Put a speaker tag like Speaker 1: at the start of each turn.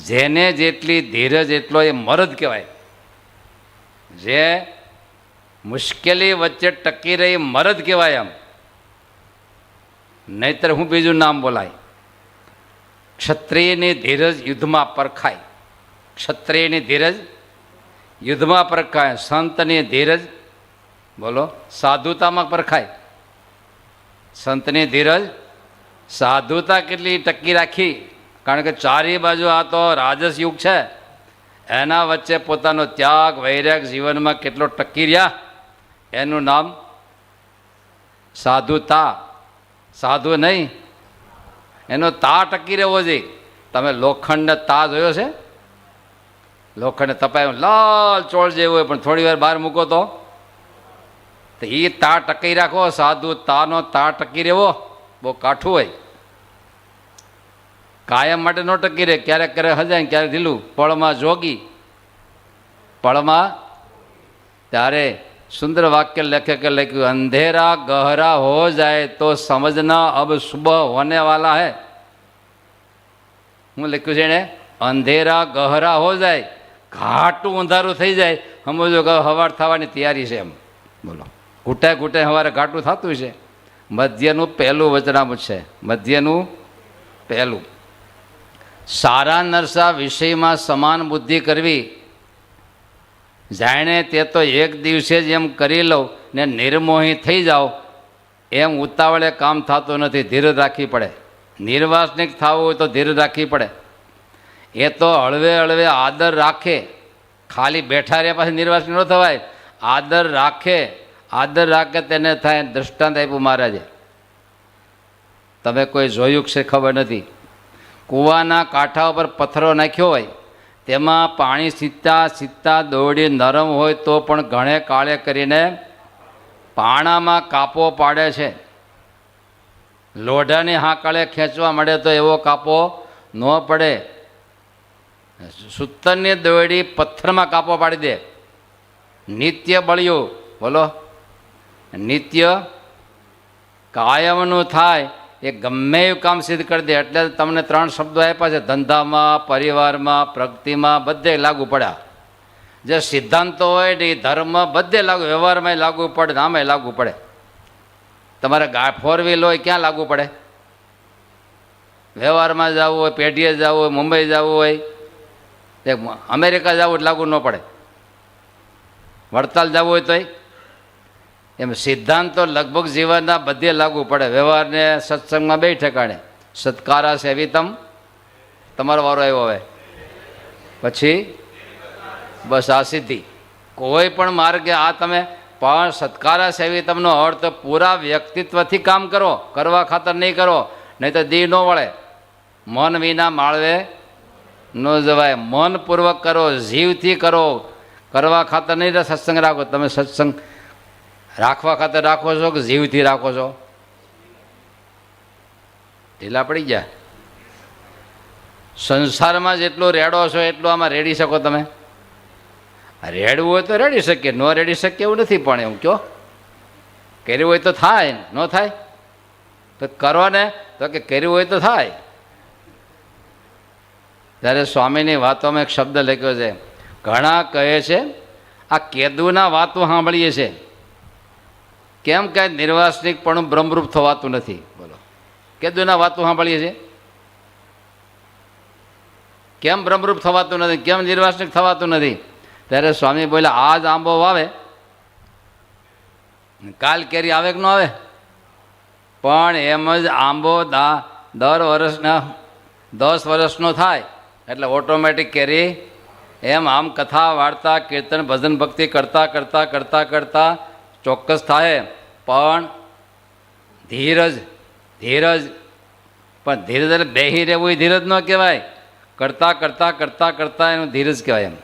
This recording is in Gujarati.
Speaker 1: જેને જેટલી ધીરજ એટલો એ મરદ કહેવાય. જે મુશ્કેલી વચ્ચે ટકી રહી મરદ કહેવાય. એમ નહીતર હું બીજું નામ બોલાય. ક્ષત્રિયની ધીરજ યુદ્ધમાં પરખાય. ક્ષત્રિયની ધીરજ યુદ્ધમાં પરખાય. સંતની ધીરજ બોલો સાધુતામાં પરખાય. સંતની ધીરજ સાધુતા કેટલી ટકી રાખી. કારણ કે ચારે બાજુ આ તો રાજસ યુગ છે. એના વચ્ચે પોતાનો ત્યાગ વૈરાગ જીવનમાં કેટલો ટકી રહ્યા એનું નામ સાધુતા. સાધુ નહીં, એનો તા ટકી રહેવો જોઈએ. તમે લોખંડને તા જોયો છે? લોખંડને તપાય લાલ ચોળ જેવું હોય પણ થોડી વાર બહાર મૂકો તો એ તા ટકી રાખો. સાધુ તાનો તા ટકી રહેવો બહુ કાઠું હોય. કાયમ માટે ન ટકી રહે. ક્યારેક ક્યારેક હજાય ક્યારેક ઢીલું. પળમાં જોગી પળમાં. ત્યારે સુંદર વાક્ય લેખકે લખ્યું, અંધેરા ગહરા હો જાય તો સમજના અબ સુબહ હોને વાલા હૈ. હું લખ્યું છે એને, અંધેરા ગહરા હો જાય, ઘાટું અંધારું થઈ જાય સમજો કે હવાર થવાની તૈયારી છે. એમ બોલો ઘૂંટે ઘૂંટે સવારે ઘાટું થતું છે. મધ્યનું પહેલું વચનામૃત છે. મધ્યનું પહેલું. સારા નરસા વિષયમાં સમાન બુદ્ધિ કરવી. જાણે તે તો એક દિવસે જ એમ કરી લઉં ને નિર્મોહી થઈ જાઓ એમ ઉતાવળે કામ થતું નથી. ધીરજ રાખવી પડે. નિર્વાસનિક થવું હોય તો ધીરજ રાખવી પડે. એ તો હળવે હળવે આદર રાખે. ખાલી બેઠા રહ્યા પાછી નિર્વાસનિક ન થવાય. આદર રાખે. આદર રાખે તેને થાય. દૃષ્ટાંત આપ્યું મહારાજે. તમે કોઈ જોયું છે ખબર નથી. કૂવાના કાંઠા ઉપર પથ્થરો નાખ્યો હોય, તેમાં પાણી સીધતા સીધતા દોડી નરમ હોય તો પણ ઘણે કાળે કરીને પાણામાં કાપો પાડે છે. લોઢાની હાકળે ખેંચવા મળે તો એવો કાપો ન પડે. સૂતરની દોરડી પથ્થરમાં કાપો પાડી દે. નિત્ય બળ્યું બોલો. નિત્ય કાયમનું થાય એ ગમે એવું કામ સિદ્ધ કરી દે. એટલે તમને 3 શબ્દો આપ્યા છે. ધંધામાં, પરિવારમાં, પ્રગતિમાં બધે લાગુ પડ્યા. જે સિદ્ધાંતો હોય ને એ ધર્મ બધે લાગુ, વ્યવહારમાં લાગુ પડે, આમાં લાગુ પડે. તમારે 4 વ્હીલ હોય ક્યાં લાગુ પડે? વ્યવહારમાં જવું હોય, પેઢીએ જવું હોય, મુંબઈ જવું હોય, અમેરિકા જવું એટલે લાગુ ન પડે. વડતાલ જવું હોય તોય એમ સિદ્ધાંતો લગભગ જીવનના બધે લાગુ પડે. વ્યવહારને સત્સંગમાં 2 ઠેકાણે. સત્કારા સેવિતમ. તમારો વારો આવ્યો હવે. પછી બસ આ સિદ્ધિ. કોઈ પણ માર્ગે આ તમે પણ સત્કારા સેવિતમનો અર્થ પૂરા વ્યક્તિત્વથી કામ કરો. કરવા ખાતર નહીં કરો, નહીં તો દી ન વળે. મન વિના માળવે ન જવાય. મનપૂર્વક કરો, જીવથી કરો. કરવા ખાતર નહીં સત્સંગ રાખો. તમે સત્સંગ રાખવા ખાતર રાખો છો કે જીવથી રાખો છો? ઢીલા પડી ગયા. સંસારમાં જેટલો રેડો છો એટલું આમાં રેડી શકો તમે? રેડવું હોય તો રેડી શકીએ, ન રેડી શકીએ એવું નથી. પણ એવું કહો કર્યું હોય તો થાય, ન થાય તો કરો ને. તો કે કર્યું હોય તો થાય. ત્યારે સ્વામીની વાતોમાં એક શબ્દ લખ્યો છે. ઘણા કહે છે આ કેદુના વાતો સાંભળીએ છીએ, કેમ કાંઈ નિર્વાસનિક પણ બ્રહ્મરૂપ થવાતું નથી. બોલો કેદુના વાતો સાંભળીએ છીએ, કેમ બ્રહ્મરૂપ થવાતું નથી, કેમ નિર્વાસનિક થવાતું નથી? ત્યારે સ્વામી બોલ્યા, આજ આંબો વાવે કાલ કેરી આવે કે ન આવે? પણ એમ જ આંબો દર વર્ષના 10 વર્ષનો થાય એટલે ઓટોમેટિક કેરી. એમ આમ કથા વાર્તા કીર્તન ભજન ભક્તિ કરતાં કરતાં કરતાં કરતાં ચોક્કસ થાય. પણ ધીરજ ધીરજ પણ ધીરજ એટલે બેહી રહેવું એ ધીરજ ન કહેવાય. કરતાં કરતાં કરતાં કરતાં એનું ધીરજ કહેવાય. એમ